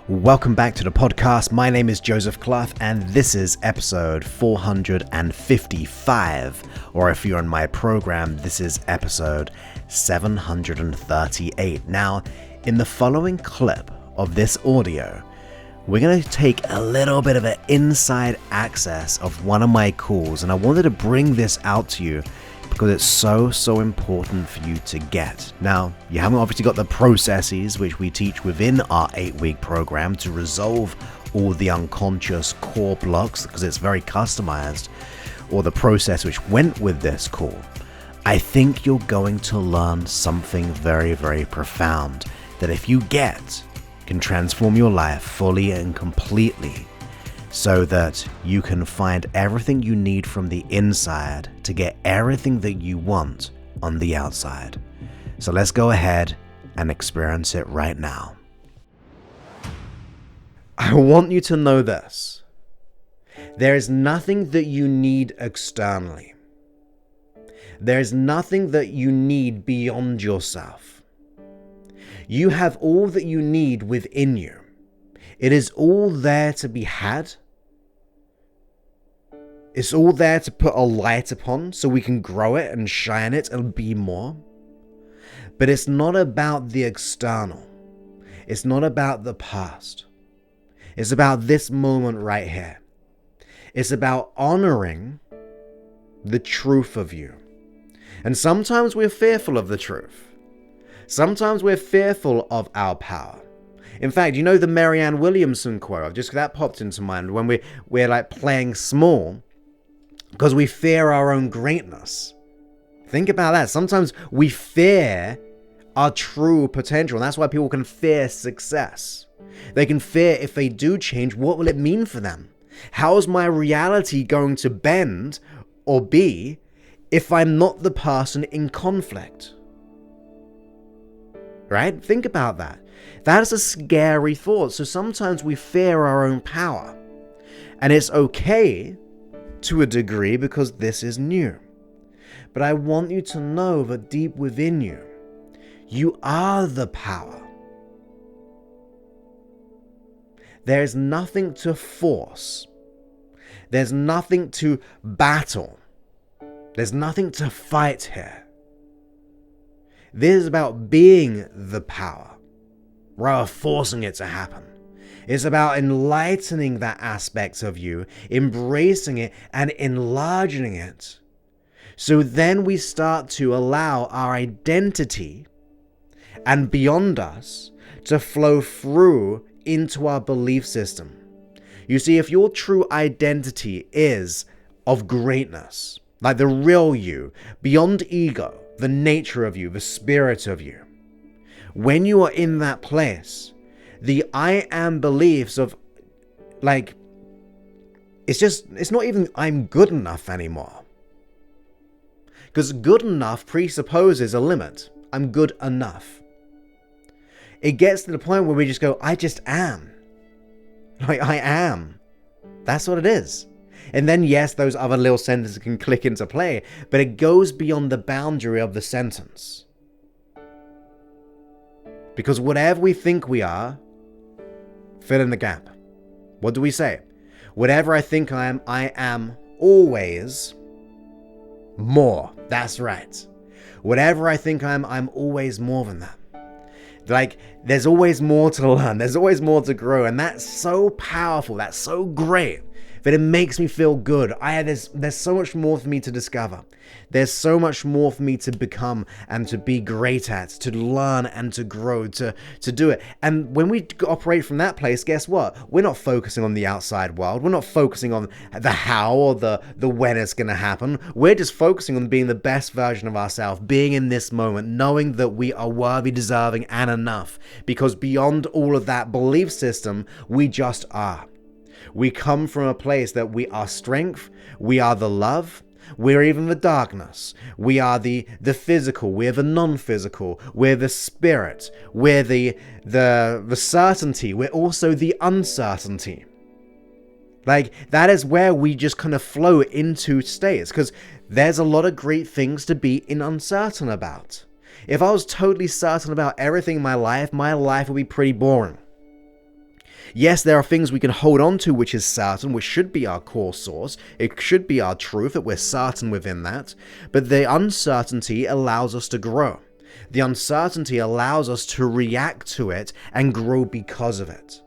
Welcome back to the podcast. My name is Joseph Clough, and this is episode 455, or if you're in my program, this is episode 738. Now, in the following clip of this audio, we're going to take a little bit of an inside access of one of my calls, and I wanted to bring this out to you because it's so important for you to get. Now, you haven't obviously got the processes which we teach within our 8-week program to resolve all the unconscious core blocks, because it's very customized, or the process which went with this call. I think you're going to learn something very profound that, if you get, can transform your life fully and completely, so that you can find everything you need from the inside to get everything that you want on the outside. So let's go ahead and experience it right now. I want you to know this. There is nothing that you need externally. There is nothing that you need beyond yourself. You have all that you need within you. It is all there to be had. It's all there to put a light upon so we can grow it and shine it and be more. But it's not about the external. It's not about the past. It's about this moment right here. It's about honoring the truth of you. And sometimes we're fearful of the truth. Sometimes we're fearful of our power. In fact, you know the Marianne Williamson quote? Just that popped into mind when we're like playing small because we fear our own greatness. Think about that. Sometimes we fear our true potential, and that's why people can fear success. They can fear if they do change, what will it mean for them? How's my reality going to bend or be if I'm not the person in conflict? Right? Think about that. That is a scary thought. So sometimes we fear our own power. And it's okay to a degree because this is new. But I want you to know that deep within you, you are the power. There's nothing to force. There's nothing to battle. There's nothing to fight here. This is about being the power, rather forcing it to happen. It's about enlightening that aspect of you, embracing it and enlarging it. So then we start to allow our identity and beyond us to flow through into our belief system. You see, if your true identity is of greatness, like the real you, beyond ego, the nature of you, the spirit of you, when you are in that place, the I am beliefs of like, it's not even I'm good enough anymore. Because good enough presupposes a limit. I'm good enough. It gets to the point where we just go, I just am. Like, I am. That's what it is. And then, yes, those other little sentences can click into play, but it goes beyond the boundary of the sentence. Because whatever we think we are, fill in the gap. What do we say? Whatever I think I am always more. That's right. Whatever I think I'm always more than that. Like, there's always more to learn. There's always more to grow. And that's so powerful. That's so great. But it makes me feel good. There's so much more for me to discover. There's so much more for me to become and to be great at, to learn and to grow, to do it. And when we operate from that place, guess what? We're not focusing on the outside world. We're not focusing on the how or the when it's going to happen. We're just focusing on being the best version of ourselves, being in this moment, knowing that we are worthy, deserving, and enough. Because beyond all of that belief system, we just are. We come from a place that we are strength, we are the love, we're even the darkness, we are the physical, we're the non-physical, we're the spirit, we're the certainty, we're also the uncertainty. Like, that is where we just kind of flow into states, because there's a lot of great things to be uncertain about. If I was totally certain about everything in my life would be pretty boring. Yes, there are things we can hold on to which is certain, which should be our core source. It should be our truth, that we're certain within that. But the uncertainty allows us to grow. The uncertainty allows us to react to it and grow because of it.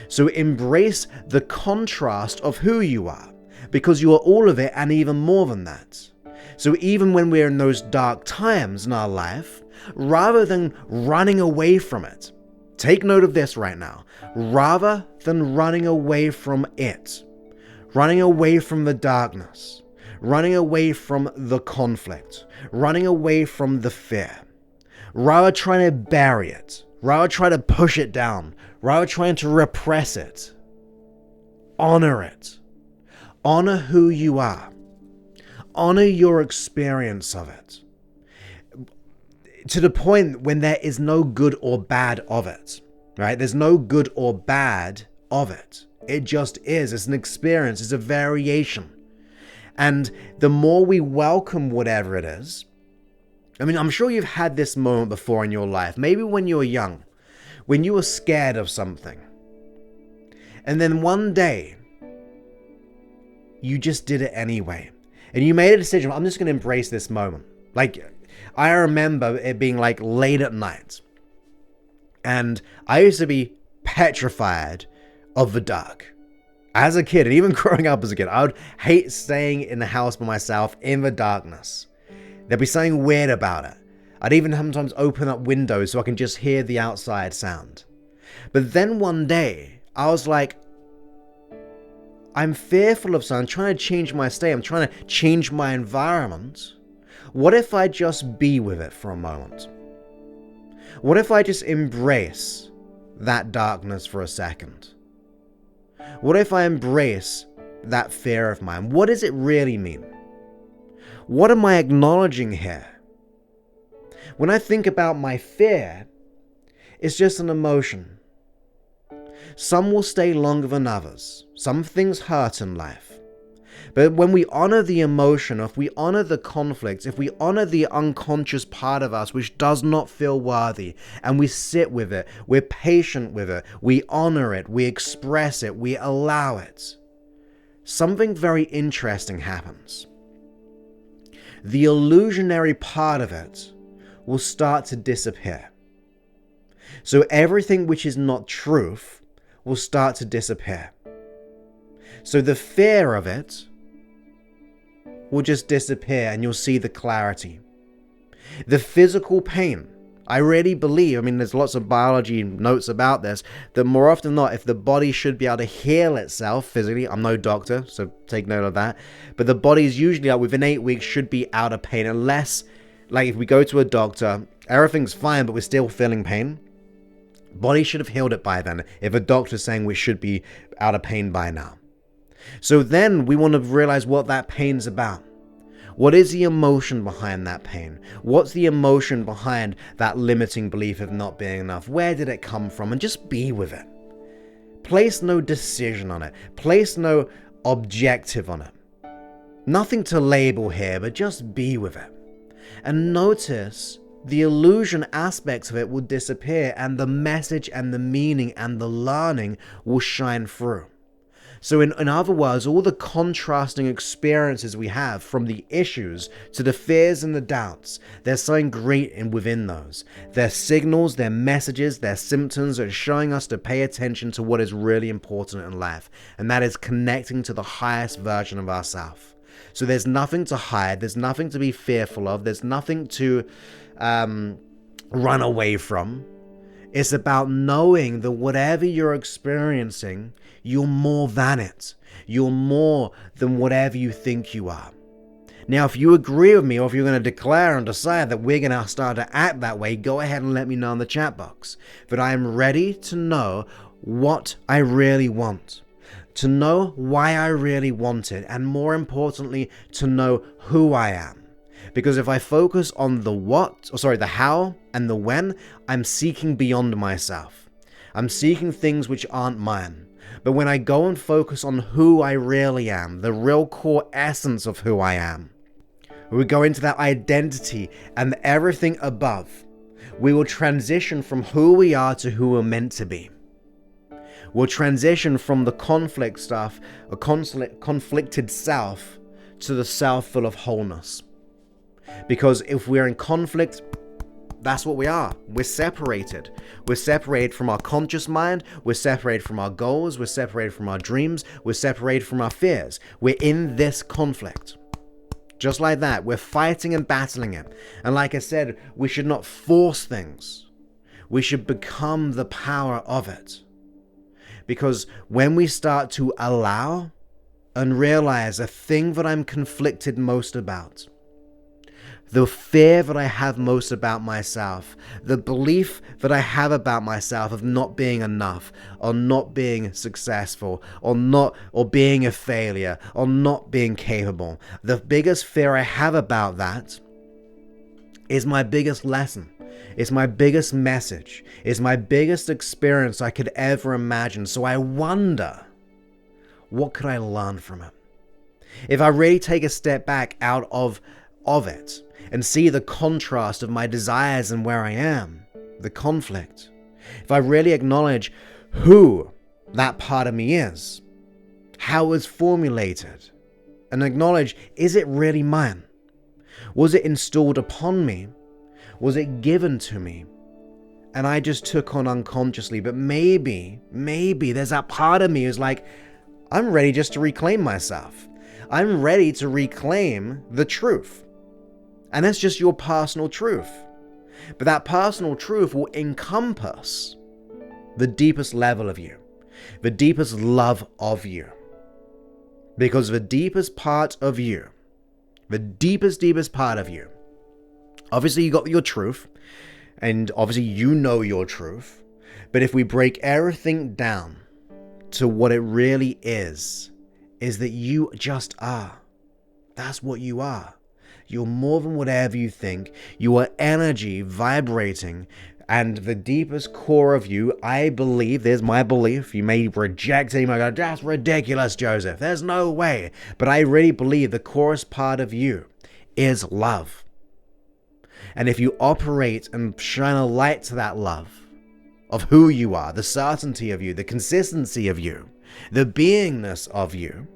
So embrace the contrast of who you are, because you are all of it and even more than that. So even when we're in those dark times in our life, rather than running away from it, take note of this right now, rather than running away from it, running away from the darkness, running away from the conflict, running away from the fear, rather trying to bury it, rather try to push it down, rather trying to repress it, honor it. Honor who you are. Honor your experience of it. To the point when there is no good or bad of it, right? There's no good or bad of it. It just is. It's an experience. It's a variation. And the more we welcome whatever it is, I mean, I'm sure you've had this moment before in your life. Maybe when you were young, when you were scared of something. And then one day, you just did it anyway. And you made a decision, I'm just going to embrace this moment. Like, I remember it being like late at night. And I used to be petrified of the dark. As a kid, and even growing up as a kid, I would hate staying in the house by myself in the darkness. There'd be something weird about it. I'd even sometimes open up windows so I can just hear the outside sound. But then one day, I was like, I'm fearful of something. I'm trying to change my state. I'm trying to change my environment. What if I just be with it for a moment? What if I just embrace that darkness for a second? What if I embrace that fear of mine? What does it really mean? What am I acknowledging here? When I think about my fear, it's just an emotion. Some will stay longer than others. Some things hurt in life. But when we honor the emotion, if we honor the conflict, if we honor the unconscious part of us which does not feel worthy, and we sit with it, we're patient with it, we honor it, we express it, we allow it, something very interesting happens. The illusionary part of it will start to disappear. So everything which is not truth will start to disappear. So the fear of it will just disappear and you'll see the clarity. The physical pain, I really believe, I mean, there's lots of biology notes about this, that more often than not, if the body should be able to heal itself physically, I'm no doctor, so take note of that, but the body is usually, within 8 weeks, should be out of pain, unless, like if we go to a doctor, everything's fine, but we're still feeling pain. Body should have healed it by then, if a doctor's saying we should be out of pain by now. So then we want to realize what that pain's about. What is the emotion behind that pain? What's the emotion behind that limiting belief of not being enough? Where did it come from? And just be with it. Place no decision on it. Place no objective on it. Nothing to label here, but just be with it. And notice the illusion aspects of it will disappear and the message and the meaning and the learning will shine through. So in other words, all the contrasting experiences we have, from the issues to the fears and the doubts, there's something great within those. They're signals, they're messages, they're symptoms that are showing us to pay attention to what is really important in life, and that is connecting to the highest version of ourselves. So there's nothing to hide, there's nothing to be fearful of, there's nothing to run away from. It's about knowing that whatever you're experiencing, you're more than it. You're more than whatever you think you are. Now, if you agree with me, or if you're going to declare and decide that we're going to start to act that way, go ahead and let me know in the chat box. But I am ready to know what I really want, to know why I really want it, and more importantly, to know who I am. Because if I focus on the how and the when, I'm seeking beyond myself. I'm seeking things which aren't mine. But when I go and focus on who I really am, the real core essence of who I am, we go into that identity and everything above, we will transition from who we are to who we're meant to be. We'll transition from the conflict stuff, a conflicted self, to the self full of wholeness. Because if we're in conflict, that's what we are. We're separated. We're separated from our conscious mind. We're separated from our goals. We're separated from our dreams. We're separated from our fears. We're in this conflict. Just like that, we're fighting and battling it. And like I said, we should not force things. We should become the power of it. Because when we start to allow and realize a thing that I'm conflicted most about, the fear that I have most about myself, the belief that I have about myself of not being enough, or not being successful, or being a failure, or not being capable. The biggest fear I have about that is my biggest lesson. It's my biggest message. It's my biggest experience I could ever imagine. So I wonder, what could I learn from it? If I really take a step back out of it, and see the contrast of my desires and where I am, the conflict. If I really acknowledge who that part of me is, how it was formulated, and acknowledge, is it really mine? Was it installed upon me? Was it given to me? And I just took on unconsciously, but maybe there's that part of me who's like, I'm ready just to reclaim myself. I'm ready to reclaim the truth. And that's just your personal truth. But that personal truth will encompass the deepest level of you, the deepest love of you. Because the deepest part of you, the deepest part of you, obviously you got your truth, and obviously you know your truth. But if we break everything down to what it really is that you just are. That's what you are. You're more than whatever you think. You are energy vibrating, and the deepest core of you, I believe, there's my belief, you may reject it, you might go, that's ridiculous, Joseph, there's no way. But I really believe the corest part of you is love. And if you operate and shine a light to that love of who you are, the certainty of you, the consistency of you, the beingness of you,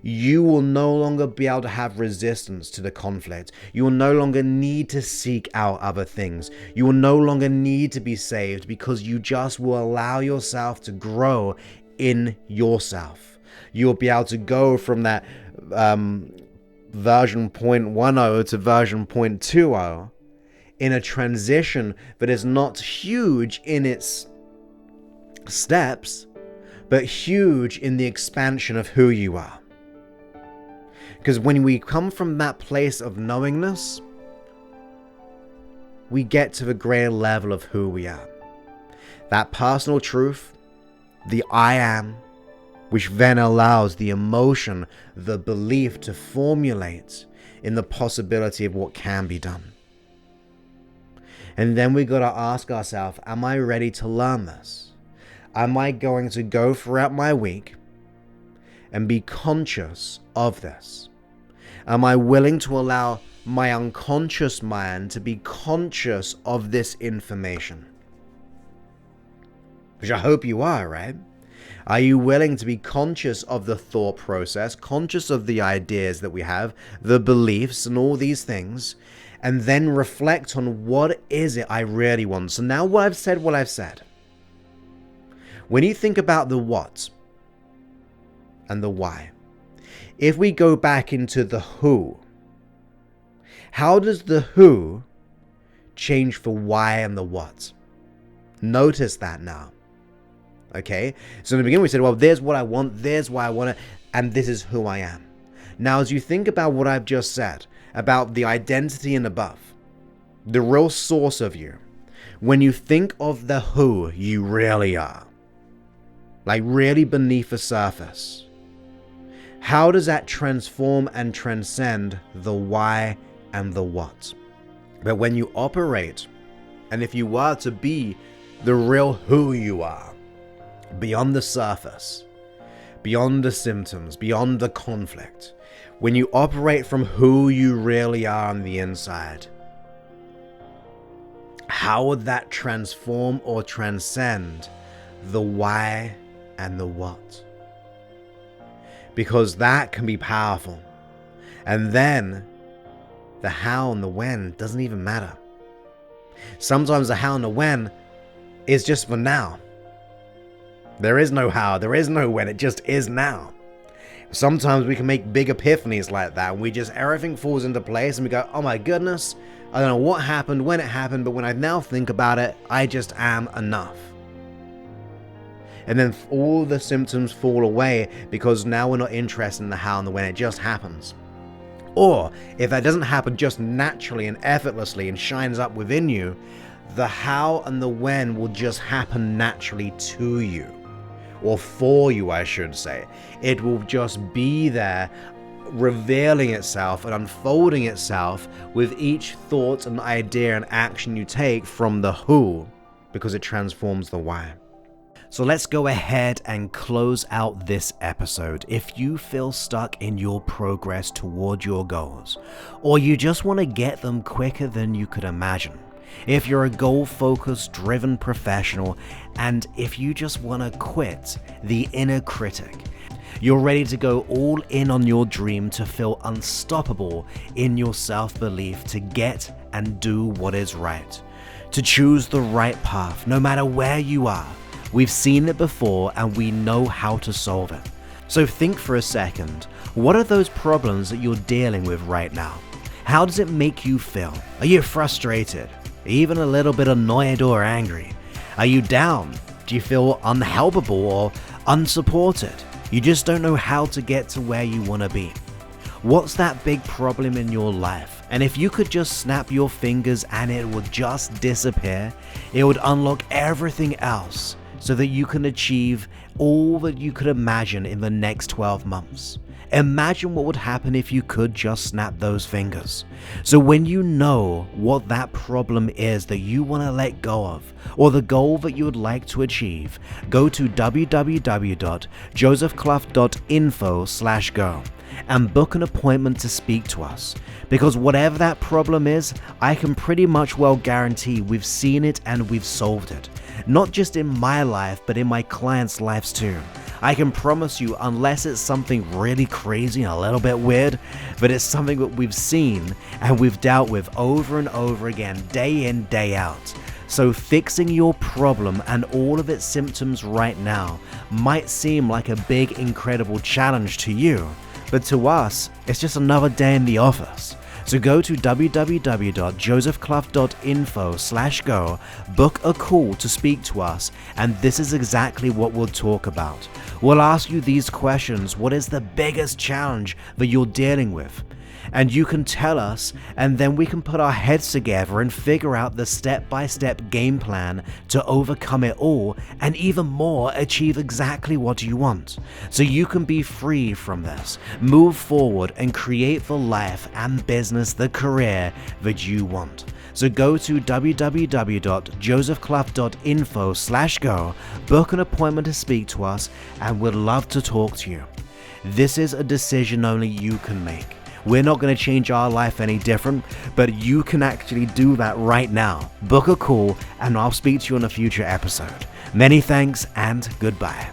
you will no longer be able to have resistance to the conflict. You will no longer need to seek out other things. You will no longer need to be saved, because you just will allow yourself to grow in yourself. You'll be able to go from that version 0.10 to version 0.20 in a transition that is not huge in its steps, but huge in the expansion of who you are. Because when we come from that place of knowingness, we get to the greater level of who we are. That personal truth, the I am, which then allows the emotion, the belief to formulate in the possibility of what can be done. And then we got to ask ourselves, am I ready to learn this? Am I going to go throughout my week and be conscious of this? Am I willing to allow my unconscious mind to be conscious of this information? Which I hope you are, right? Are you willing to be conscious of the thought process, conscious of the ideas that we have, the beliefs and all these things, and then reflect on what is it I really want? So now what I've said. When you think about the what and the why, if we go back into the who, how does the who change for why and the what? Notice that now. Okay? So in the beginning we said, well, there's what I want, there's why I want it, and this is who I am. Now as you think about what I've just said, about the identity and above, the real source of you, when you think of the who you really are, like really beneath the surface, how does that transform and transcend the why and the what? But when you operate, and if you were to be the real who you are, beyond the surface, beyond the symptoms, beyond the conflict, when you operate from who you really are on the inside, how would that transform or transcend the why and the what. Because that can be powerful. And then the how and the when doesn't even matter. Sometimes the how and the when is just for now. There is no how, there is no when, it just is now. Sometimes we can make big epiphanies like that, and everything falls into place and we go, oh my goodness, I don't know what happened, when it happened, but when I now think about it, I just am enough. And then all the symptoms fall away because now we're not interested in the how and the when, it just happens. Or if that doesn't happen just naturally and effortlessly and shines up within you, the how and the when will just happen naturally to you. Or for you, I should say. It will just be there, revealing itself and unfolding itself with each thought and idea and action you take from the who, because it transforms the why. So let's go ahead and close out this episode. If you feel stuck in your progress toward your goals, or you just want to get them quicker than you could imagine, if you're a goal-focused, driven professional, and if you just want to quit the inner critic, you're ready to go all in on your dream to feel unstoppable in your self-belief, to get and do what is right, to choose the right path, no matter where you are. We've seen it before and we know how to solve it. So think for a second, what are those problems that you're dealing with right now? How does it make you feel? Are you frustrated? Even a little bit annoyed or angry? Are you down? Do you feel unhelpable or unsupported? You just don't know how to get to where you want to be. What's that big problem in your life? And if you could just snap your fingers and it would just disappear, it would unlock everything else so that you can achieve all that you could imagine in the next 12 months. Imagine what would happen if you could just snap those fingers. So when you know what that problem is that you want to let go of, or the goal that you would like to achieve, go to www.josephclough.info/go and book an appointment to speak to us. Because whatever that problem is, I can pretty much well guarantee we've seen it and we've solved it. Not just in my life, but in my clients' lives too. I can promise you, unless it's something really crazy and a little bit weird, but it's something that we've seen and we've dealt with over and over again, day in, day out. So fixing your problem and all of its symptoms right now might seem like a big, incredible challenge to you, but to us, it's just another day in the office. So go to www.josephclough.info/go, book a call to speak to us, and this is exactly what we'll talk about. We'll ask you these questions. What is the biggest challenge that you're dealing with? And you can tell us, and then we can put our heads together and figure out the step-by-step game plan to overcome it all, and even more, achieve exactly what you want. So you can be free from this, move forward, and create the life and business, the career that you want. So go to www.josephclough.info/go, book an appointment to speak to us, and we'd love to talk to you. This is a decision only you can make. We're not going to change our life any different, but you can actually do that right now. Book a call and I'll speak to you on a future episode. Many thanks and goodbye.